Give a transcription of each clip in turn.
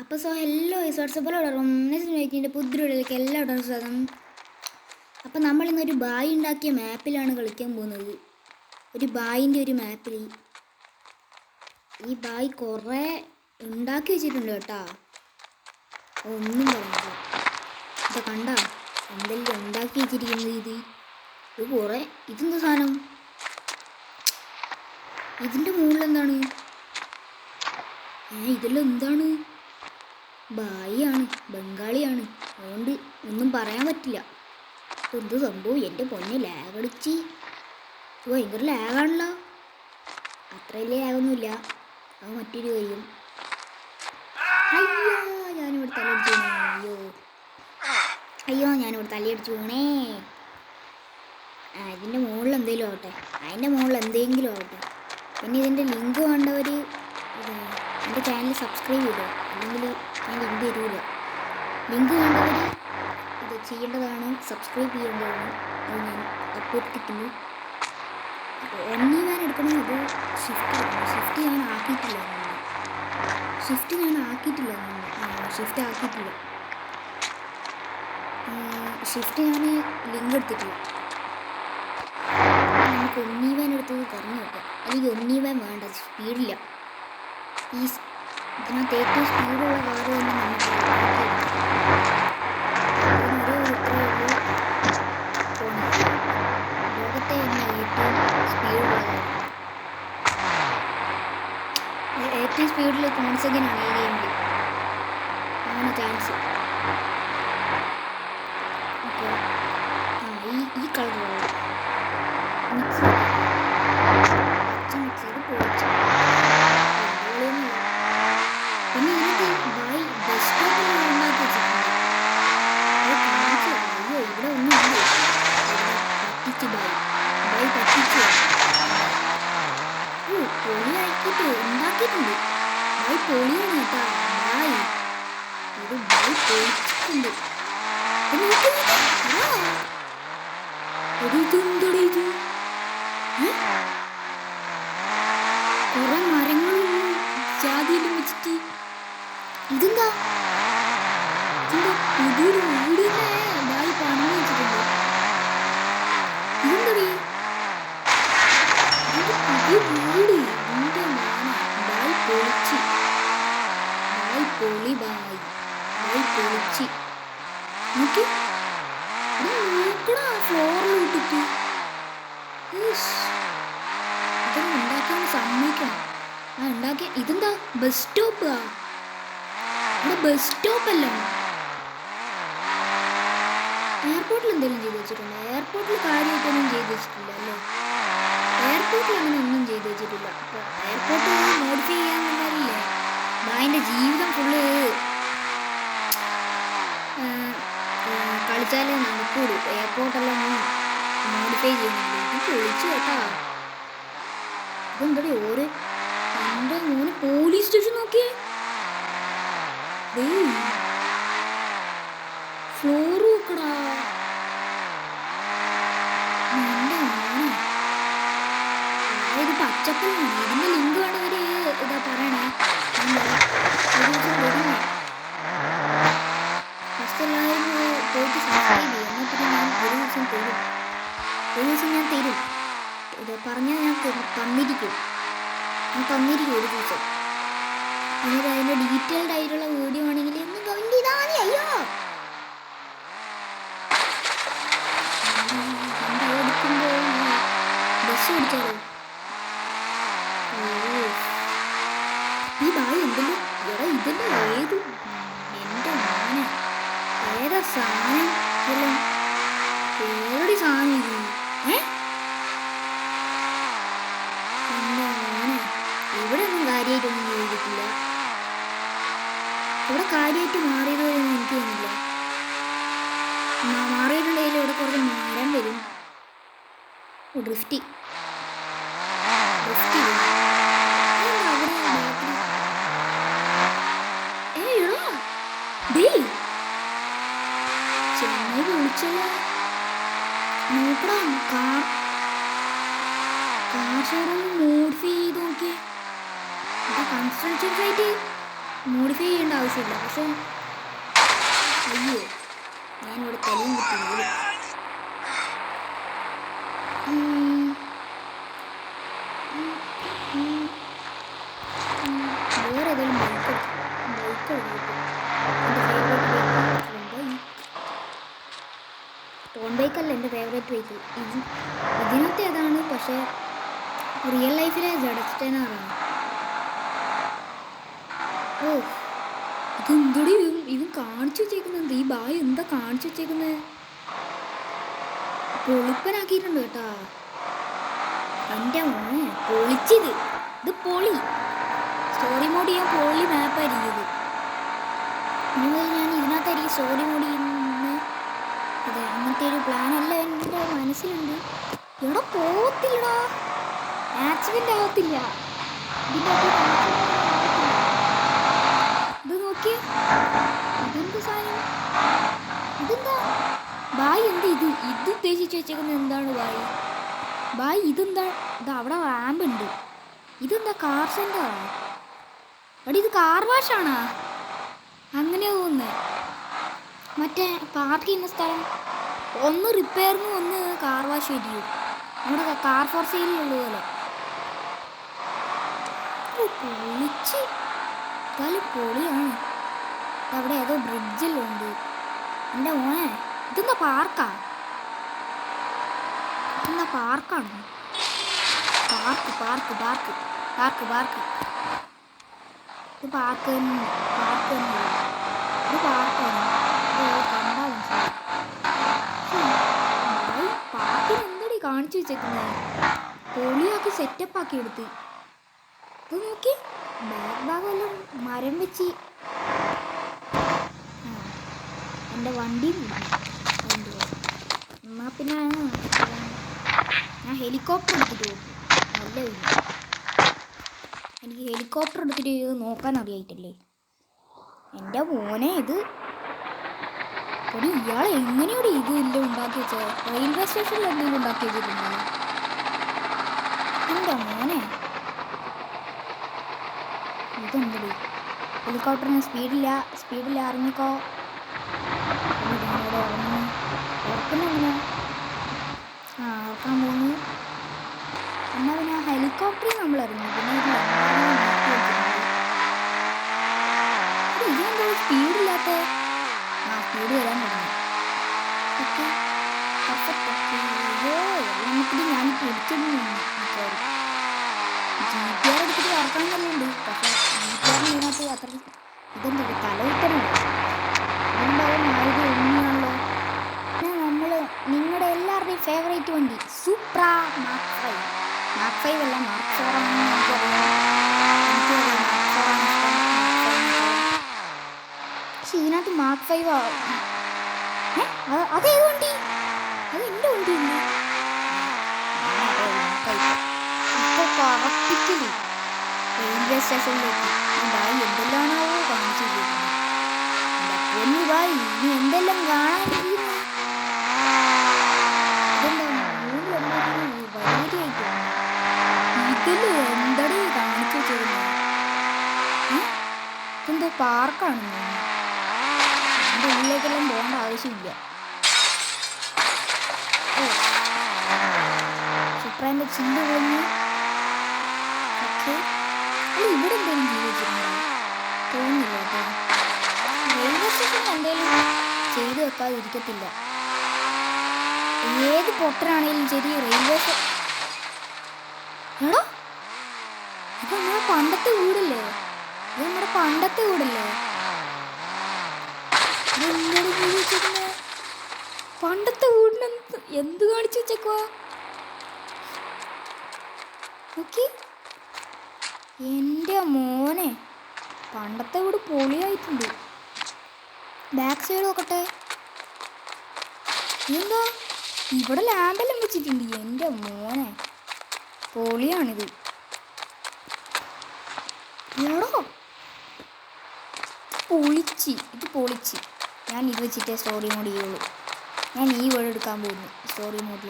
അപ്പോൾ ഹലോ വാട്സപ്പിലൂടെ റൊമ്മിൻ്റെ പുതിയൊരിലേക്ക് എല്ലാവരും സ്വാഗതം. അപ്പോൾ നമ്മൾ ഇന്നൊരു ബായി ഉണ്ടാക്കിയ മാപ്പിലാണ് കളിക്കാൻ പോകുന്നത്. ഒരു ബായിൻ്റെ ഒരു മാപ്പിൽ ഈ ബായി കുറേ ഉണ്ടാക്കി വെച്ചിട്ടുണ്ട് കേട്ടോ. ഒന്നും പറയുന്നില്ല. ഇത് കണ്ട എന്തെല്ലാം ഉണ്ടാക്കി വെച്ചിരിക്കുന്നത്. ഇത് കുറേ ഇതെന്താ സാധനം? ഇതിൻ്റെ മുകളിൽ എന്താണ്? ഇതെല്ലാം എന്താണ്? ബായിയാണ്, ബംഗാളിയാണ്, അതുകൊണ്ട് ഒന്നും പറയാൻ പറ്റില്ല. എന്ത് സംഭവം? എൻ്റെ പൊന്നെ ലാഗടിച്ച് ഭയങ്കര ലാഗാണല്ലോ. അത്ര വലിയ ലാഗൊന്നുമില്ല, അത് മറ്റൊരു കാര്യം. അയ്യോ ഞാനിവിടെ തലയടിച്ചു വീണേ. അയ്യോ ഞാനിവിടെ തലയടിച്ചു വീണേ. ഇതിൻ്റെ മുകളിൽ എന്തെങ്കിലും ആവട്ടെ, അതിൻ്റെ മുകളിൽ എന്തെങ്കിലും ആവട്ടെ. പിന്നെ ഇതിൻ്റെ ലിങ്ക് വേണ്ടവർ എൻ്റെ ചാനൽ സബ്സ്ക്രൈബ് ചെയ്തോ, അല്ലെങ്കിൽ ഞാൻ ലിങ്ക് തരൂല. ലിങ്ക് വേണ്ടവർ ഇത് ചെയ്യേണ്ടതാണ്, സബ്സ്ക്രൈബ് ചെയ്യേണ്ടതാണ്. അത് ഞാൻ അഭ്യർത്ഥിക്കുന്നു. ഒന്നീ ഞാൻ എടുക്കണമെങ്കിൽ അത് ഷിഫ്റ്റ് എടുക്കണം. ഷിഫ്റ്റ് ഞാൻ ആക്കിയിട്ടില്ല. ഷിഫ്റ്റ് ഞാൻ ലിങ്ക് എടുത്തിട്ടില്ല. നമുക്ക് ഒന്നീ വാൻ എടുത്തത് കുറഞ്ഞു കിട്ടും. അല്ലെങ്കിൽ ഒന്നീ വാൻ വേണ്ട, സ്പീഡില്ല. ഇതിനകത്ത് ഏറ്റവും സ്പീഡുള്ള കാറ് തന്നെ നമുക്ക് ലോകത്തെ തന്നെ ഏറ്റവും സ്പീഡിൽ കോൺസെഗനാണ് ഈ ഗെയിമിൽ. അങ്ങനെ ചാൻസ്. അപ്പോൾ ഈ കളർ മിക്സ് ചെയ്ത് പോയിച്ചു. പിന്നെ ഇതിനകത്ത് ബായി ബെസ്റ്റ് ഉണ്ടാക്കി വെച്ചിട്ടുണ്ട്. അത് കാണിച്ചു. അയ്യോ ഇവിടെ ഒന്നും ഇല്ല. പറ്റിച്ച് ബായി പറ്റിച്ച് പൊളിയാക്കിയിട്ട് ഉണ്ടാക്കിയിട്ടുണ്ട്. ബായി പൊളിയാണ് കേട്ടോ. ബായി ഇത് ബായി പൊളിച്ചിട്ടുണ്ട്. കുറെ മരങ്ങളും ജാതിയിലും വെച്ചിട്ട് ഇതെന്താ പുതിയൊരു വീടിനെ ബായി പണി വെച്ചിട്ടുണ്ട്. ഇതെന്തടി പുതിയ വീട്? എന്റെ മോനെ ബായി പൊളിച്ച്. ബായി പൊളി. ബായി പൊളിച്ച് നോക്കി നോക്കടാ ഫ്ലോറിലിട്ടിട്ട്. ഇതൊന്നും ഉണ്ടാക്കാൻ സമ്മതിക്കണം. ഉണ്ടാക്കിയ ഇതെന്താ ബസ് സ്റ്റോപ്പാ? ഇവിടെ ബസ് സ്റ്റോപ്പല്ല. എയർപോർട്ടിൽ എന്തെങ്കിലും ചെയ്ത് വെച്ചിട്ടുണ്ടോ? എയർപോർട്ടിൽ കാര്യമായിട്ടൊന്നും ചെയ്ത് വെച്ചിട്ടില്ല അല്ലേ? എയർപോർട്ടിൽ അങ്ങനെ ഒന്നും ചെയ്ത് വെച്ചിട്ടില്ല. അപ്പോൾ എയർപോർട്ട് മോഡിഫൈ ചെയ്യാന്നുള്ളതല്ലേ ബായിൻ്റെ ജീവിതം ഫുള്ള്. കളിച്ചാലേ നടക്കൂടൂ. എയർപോർട്ടെല്ലാം മോഡിഫൈ ചെയ്യുന്നില്ല. ഇത് പൊളിച്ചു കേട്ടാ. ഇതെന്തടി ഓരോ എൻ്റെ മോനെ പോലീസ് സ്റ്റേഷൻ നോക്കിയേ. ഫ്ലോർ നോക്കടാ. എൻ്റെ മോനെ ഇത് പച്ചക്കറിയാണ്. ഇതിൻ്റെ ലിങ്ക് വേണ്ടവര് ഇതാ പറയണേ. ഫസ്റ്റ് എല്ലാവരും പോയിട്ട് സബ്സ്ക്രൈബ് ചെയ്യും. എന്നിട്ട് ഞാൻ ഒരു ദിവസം ഞാൻ തരും. ഇത് പറഞ്ഞാൽ ഞാൻ തന്നിരിക്കും ഒരു ദിവസം. എന്നിട്ട് അതിൻ്റെ ഡീറ്റെയിൽഡ് ആയിട്ടുള്ള വീഡിയോ ആണെങ്കിൽ ഒന്ന് കമൻറ്റ് ചെയ്താൽ മതി. അയ്യോ ഓടിക്കുമ്പോൾ ബസ് ഓടിച്ചാലോ? ഈ ബായി എന്തെങ്കിലും ഇതെല്ലാം ഏത് എൻ്റെ മോനെ ഏതാ സാധനം? ഇതെല്ലാം ഏതൊരു സാധനം ഇത്? ഇവിടെ ഒന്നും കാര്യമായിട്ടൊന്നും ചെയ്തിട്ടില്ല. ഇവിടെ കാര്യമായിട്ട് മാറിയത് വരുമെന്ന് എനിക്ക് തോന്നില്ല. മാറിയിട്ടുണ്ടെങ്കിൽ ഇവിടെ കുറച്ച് മാറാൻ വരും. ഡ്രിഫ്റ്റ് ചെന്നൈ വിളിച്ചല്ലോ. നോക്കടാ കാർ ഷോറൂം മോഡിഫൈ ചെയ്ത് നോക്കിയേ. കൺസ്ട്രക്ഷൻ സൈറ്റ് മോഡിഫൈ ചെയ്യേണ്ട ആവശ്യമില്ല. പക്ഷേ അയ്യോ ഞാനിവിടെ തലയും കിട്ടി. വേറെ ഏതെങ്കിലും ബൈക്ക് ടോൺ ബൈക്കല്ല എൻ്റെ ഫേവറേറ്റ് ബൈക്ക്. ഇതിനകത്ത് ഏതാണ്, പക്ഷേ റിയൽ ലൈഫിലെ ജഡസ്റ്റേനാറാണ്. ഓ ഇതെന്തോടി ഇവൻ കാണിച്ചു വെച്ചേക്കുന്നത്? ഈ ബായ് എന്താ കാണിച്ചു വെച്ചേക്കുന്നത്? പൊളിപ്പനാക്കിയിട്ടുണ്ട് കേട്ടാ എൻ്റെ മോനെ. പൊളിച്ചത് ഇത് പൊളി. സ്റ്റോറി മോഡ് ചെയ്യാൻ പൊളി മാപ്പായിരിക്കും ഇത്. ഇനി ഞാൻ ഇതിനകത്തായിരിക്കും സ്റ്റോറി മോഡ് ചെയ്യുന്നത്. അതെ, അങ്ങനത്തെ ഒരു പ്ലാനല്ല എൻ്റെ മനസ്സിലുണ്ട്. എവിടെ പോകത്തില്ലടാ, ആക്സിഡൻ്റ് ആകത്തില്ല. ഇത് നോക്കിയേ, ഇതെന്ത് സാധനം? ഇതെന്താ ബായ്? എന്ത് ഇത് ഉദ്ദേശിച്ച് വെച്ചേക്കുന്നത്? എന്താണ് ബായ്? ബായ് ഇതെന്താ? ഇത് അവിടെ റാമ്പ് ഉണ്ട്. ഇതെന്താ കാർ സെൻ്ററാണ്? അവിടെ ഇത് കാർ വാഷാണോ? അങ്ങനെ പോകുന്നത്. മറ്റേ പാർക്ക് ചെയ്യുന്ന സ്ഥലം ഒന്ന് റിപ്പയറിന് ഒന്ന് കാർ വാഷ് ചെയ്യും. നമ്മുടെ കാർ ഫോർ സെയിലുള്ള പോലെ. പൊളിച്ച് എന്തായാലും പൊളിയാണ്. അവിടെ ഏതോ ബ്രിഡ്ജെല്ലാം ഉണ്ട്. എൻ്റെ മോനെ ഇതെന്താ പാർക്കാ? ഇതെന്താ പാർക്കാണോ? Park park park park park ഇത് പാർക്ക് പാർക്ക് ഇത് പാർക്കാണ്. കണ്ടാ മനസ്സിലായി. പാർക്കിന് എന്തടി കാണിച്ചു വെച്ചേക്കുന്നത്? പൊളിയാക്കി സെറ്റപ്പാക്കി എടുത്ത്. ഇത് നോക്കി, ബാക്ക് ഭാഗമെല്ലാം മരം വെച്ച്. എൻ്റെ വണ്ടി എന്നാ പിന്നെ ഞാൻ ഹെലികോപ്റ്റർ എടുത്തിട്ട് പോകും. നല്ല എനിക്ക് ഹെലികോപ്റ്റർ എടുത്തിട്ട് നോക്കാൻ അറിയായിട്ടല്ലേ എൻ്റെ മോനെ. ഇത് ഒരു ഇയാൾ എങ്ങനെയാണ് ഇത് എല്ലാം ഉണ്ടാക്കി വെച്ചത്? റെയിൽവേ സ്റ്റേഷനിൽ എന്തെങ്കിലും ഉണ്ടാക്കി വെച്ചിട്ടുണ്ടോ എൻ്റെ മോനെ? ഇതെന്തടി? ഹെലികോപ്റ്ററിന് സ്പീഡില്ല ഇറങ്ങിക്കോ. ഉറക്കുന്നെങ്ങനെ? ഉറക്കാൻ പോകുന്നു. എന്നാൽ പിന്നെ ആ ഹെലികോപ്റ്ററിൽ നമ്മൾ ഇറങ്ങി. പിന്നെ ഇതിനെന്താ സ്പീഡില്ലാത്ത? സ്പീഡ് വരാൻ തുടങ്ങി. Okay perfect. അയ്യോ നമുക്കിത് ഞാൻ പിടിച്ചിരുന്നു. GTR എടുത്തിട്ട് വറക്കാൻ തന്നെയുണ്ട്. പക്ഷേ GTR ഇതിനകത്ത് അത്ര ഇതെന്താ തലവിട്ടനുണ്ട്. എന്തായാലും ആയത് എങ്ങനെയാണല്ലോ. നമ്മൾ നിങ്ങളുടെ എല്ലാവരുടെയും ഫേവറേറ്റ് വണ്ടി സൂപ്ര മാർക്ക് 5. മാർക്ക് 5 അല്ല, മാർക്ക് 4 ആണെന്ന് എനിക്കറിയാം. പക്ഷെ ഇതിനകത്ത് മാർക്ക് 5 അതേത് വണ്ടി? അത് എൻ്റെ വണ്ടിയല്ലേ? ഇപ്പോൾ പറപ്പിക്കല് റെയിൽവേ സ്റ്റേഷനിലേക്ക്. ബായി എന്തെല്ലാമാണോ കാണിച്ചു വെച്ചിരിക്കുന്നത്? ബായി ഇനി എന്തെല്ലാം കാണാനിരിക്കുന്നു? ഇതെന്താ വൈകിയായിട്ട് ഇതിൽ എന്തടി കാണിച്ചു വെച്ചിരുന്നത്? ഇതെന്തോ പാർക്കാണ്. എൻ്റെ ഉള്ളിലേക്കെല്ലാം പോകേണ്ട ആവശ്യമില്ല. സുപ്രേൻ്റെ ചില്ല് കഴിഞ്ഞ്. ഓക്കെ, അല്ല ഇവിടെ എന്തെങ്കിലും ചെയ്ത് വെച്ചിട്ടുണ്ടോ? തോന്നുന്നില്ല കേട്ടോ. റെയിൽവേ സ്റ്റേഷനിൽ എന്തെങ്കിലും ചെയ്ത് വെക്കാതിരിക്കത്തില്ല. ഏത് പൊട്ടനാണെങ്കിലും ശരി റെയിൽവേ സ്റ്റേഷൻ. എടാ ഇത് നമ്മുടെ പണ്ടത്തെ വീടല്ലേ? എന്താണ് ചെയ്ത് വെച്ചേക്കുന്നത്? പണ്ടത്തെ വീടിന് എന്ത് കാണിച്ചു വെച്ചേക്കുവാ? നോക്കി എൻ്റെ മോനെ, പണ്ടത്തെ വീട് പൊളിയായിട്ടുണ്ട്. ബാക്ക് സൈഡ് നോക്കട്ടെ. എന്താ ഇവിടെ ലാമ്പെല്ലാം വെച്ചിട്ടുണ്ട്. എൻ്റെ മോനെ പൊളിയാണിത്. എടോ പൊളിച്ച് ഞാൻ ഇത് വെച്ചിട്ടേ സ്റ്റോറി മോഡ് ചെയ്യുള്ളൂ. ഞാൻ ഈ വേർഡ് എടുക്കാൻ പോകുന്നു സ്റ്റോറി മോഡിൽ.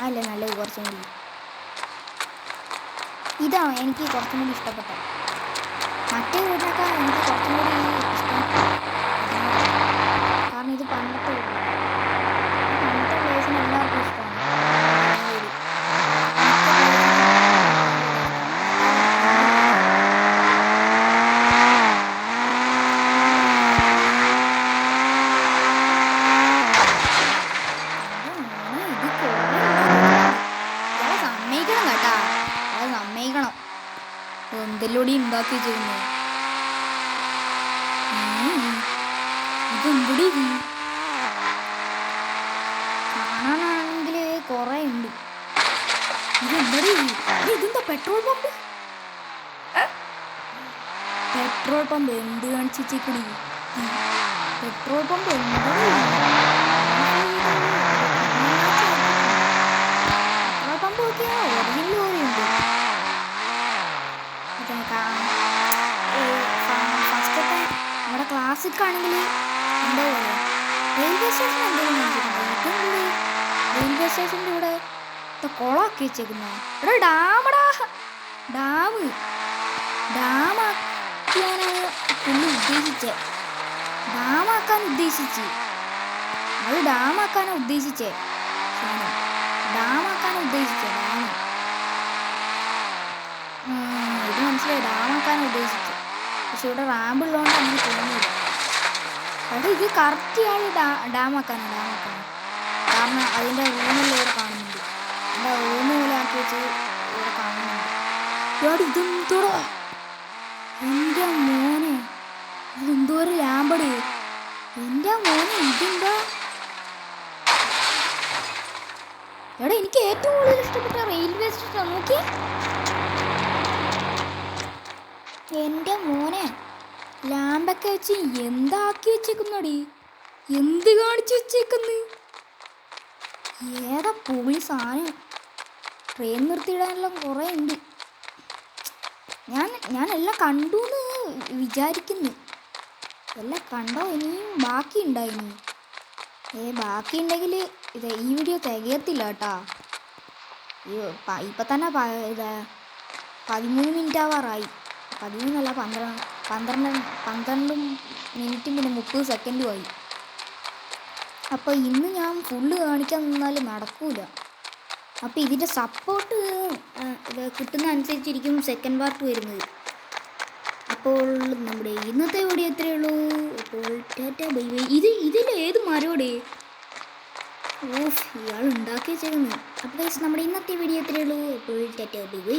അല്ല നല്ലത് കുറച്ചും കൂടി. ഇതാണ് എനിക്ക് കുറച്ചും കൂടി ഇഷ്ടപ്പെട്ടത്. മറ്റേ വീടിനൊക്കെ എനിക്ക് ഉണ്ടാക്കി വെച്ചിരുന്നു. ഇതെന്തുടി ഇത്? കാണാനാണെങ്കിൽ കുറെ ഉണ്ട്. ഇതെന്തടി ഇതെന്താ പെട്രോൾ പമ്പ്? പെട്രോൾ പമ്പ് എന്ത് കാണിച്ചിട്ടേക്കടി? പെട്രോൾ പമ്പ് പെട്രോൾ പമ്പ് നോക്കിയാ ഒറിജിനൽ ലോറിയുണ്ട്. ഫസ്റ്റൊക്കെ നമ്മുടെ ക്ലാസ്സിക്കാണെങ്കിൽ എന്താ പോലെ റെയിൽവേ സ്റ്റേഷൻ എന്തെങ്കിലും കാണിച്ചിട്ടുണ്ടോ? റെയിൽവേ സ്റ്റേഷൻ്റെ ഇവിടെ കുളമാക്കി വെച്ചേക്കുന്ന ഇവിടെ ഡാമാക്കാനാണ് പുള്ളി ഉദ്ദേശിച്ചത്. ഡാമാക്കാൻ ഉദ്ദേശിച്ച് അത് ഡാമാക്കാനാണ് ഉദ്ദേശിച്ചേ. ഡാമാക്കാനാണ് ഉദ്ദേശിച്ചത്. ഇത് മനസ്സിലായി, ഡാമാക്കാനാണ് ഉദ്ദേശിച്ചത്. പക്ഷെ ഇവിടെ റാമ്പുള്ളതുകൊണ്ട് അങ്ങനെ തോന്നിയില്ല. അവിടെ ഇത് കറക്റ്റ് ആൾ ഡാമാക്കാനാണ്. കാരണം അതിൻ്റെ റൂമെല്ലാം ഇവിടെ കാണുന്നുണ്ട്. എൻ്റെ റൂമ് പോലെ ആക്കി വെച്ച് ഇവിടെ കാണുന്നുണ്ട്. ഇതെന്തോടാ എൻ്റെ മോനെ, ഇതെന്തോരം ലാമ്പട് എൻ്റെ മോനെ. ഇതെന്താ എടാ, എനിക്ക് ഏറ്റവും കൂടുതൽ ഇഷ്ടപ്പെട്ട റെയിൽവേ സ്റ്റേഷൻ നോക്കി. എൻ്റെ മോനെ ലാമ്പൊക്കെ വെച്ച് എന്താക്കി വെച്ചേക്കുന്നടി, എന്ത് കാണിച്ചു വെച്ചേക്കുന്നു? ഏതാ പൊളി സാധനം. ട്രെയിൻ നിർത്തിയിടാനെല്ലാം കുറേ ഉണ്ട്. ഞാൻ എല്ലാം കണ്ടു എന്ന് വിചാരിക്കുന്നു. എല്ലാം കണ്ടോ? ഇനിയും ബാക്കി ഉണ്ടായിനി. ബാക്കി ഉണ്ടെങ്കിൽ ഈ വീഡിയോ തികയത്തില്ല കേട്ടോ. ഇപ്പം തന്നെ 13 മിനിറ്റ് ആവാറായി. 13 അല്ല 12 മിനിറ്റും പിന്നെ 30 സെക്കൻഡും ആയി. അപ്പോൾ ഇന്ന് ഞാൻ ഫുള്ള് കാണിക്കാൻ നിന്നാൽ നടക്കൂല. അപ്പോൾ ഇതിൻ്റെ സപ്പോർട്ട് കിട്ടുന്ന അനുസരിച്ചിരിക്കും സെക്കൻഡ് പാർട്ട് വരുന്നത്. അപ്പോൾ നമ്മുടെ ഇന്നത്തെ വീഡിയോ എത്രയേ ഉള്ളൂ. അപ്പോൾ ടാറ്റാ ബൈ ബൈ. ഇതിലേത് മരോടെ ഇയാൾ ഉണ്ടാക്കി വെച്ചേക്കുന്നത്. അപ്പോൾ നമ്മുടെ ഇന്നത്തെ വീഡിയോ എത്രയേ ഉള്ളൂ. അപ്പോൾ ടാറ്റാ ബൈ ബൈ.